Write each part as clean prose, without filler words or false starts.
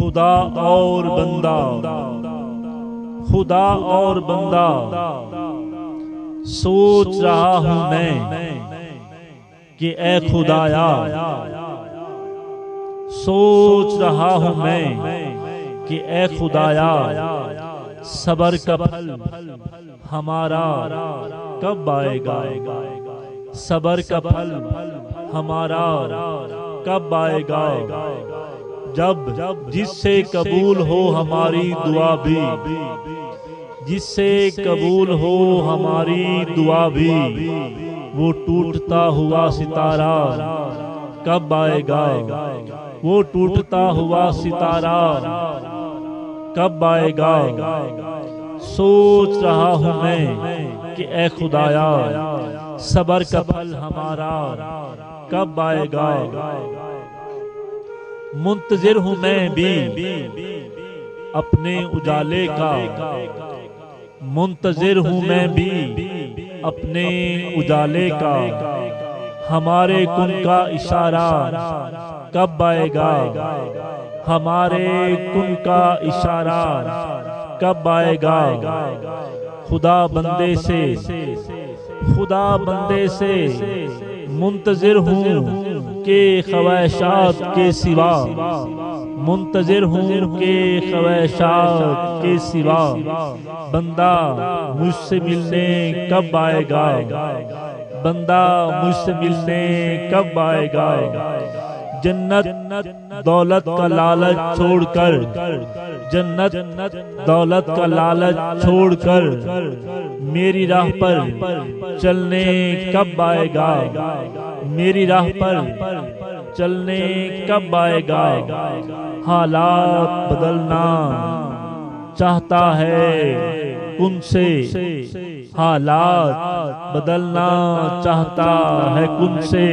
خدا اور بندہ، خدا اور بندہ، سوچ رہا ہوں میں کہ اے خدایا، سوچ رہا ہوں میں کہ اے خدایا، صبر کا پھل ہمارا کب آئے گا؟ صبر کا پھل ہمارا کب آئے گا؟ جب جس سے قبول ہو ہماری دعا بھی، جس سے قبول ہو ہماری دعا بھی، وہ ٹوٹتا ہوا ستارہ کب آئے گا؟ وہ ٹوٹتا ہوا ستارہ کب آئے گا؟ سوچ رہا ہوں میں کہ اے خدایا، صبر کا پھل ہمارا کب آئے گا؟ منتظر ہوں میں بھی اپنے اجالے کا، منتظر ہوں میں بھی اپنے اجالے کا، ہمارے کن کا اشارہ کب آئے گا؟ ہمارے کن کا اشارہ کب آئے گا؟ خدا بندے سے، خدا بندے سے منتظر ہوں کہ خواہشات کے سوا، منتظر ہوں کہ خواہشات کے سوا، بندہ مجھ سے ملنے کب آئے گا؟ بندہ مجھ سے ملنے کب آئے گا؟ جنت دولت کا لالچ چھوڑ کر، جنت دولت کا لالچ چھوڑ کر میری راہ پر چلنے کب آئے گا؟ میری راہ پر چلنے کب آئے گا؟ حالات بدلنا چاہتا ہے کن سے، حالات بدلنا چاہتا ہے کن سے،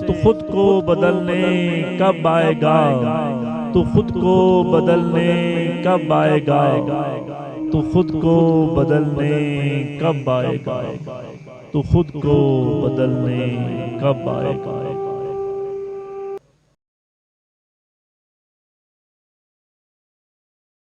تو خود کو بدلنے کب آئے گا؟ تو خود کو بدلنے کب آئے گا؟ تو خود کو بدلنے کب آئے گا؟ تو خود کو بدلنے کب آئے گا؟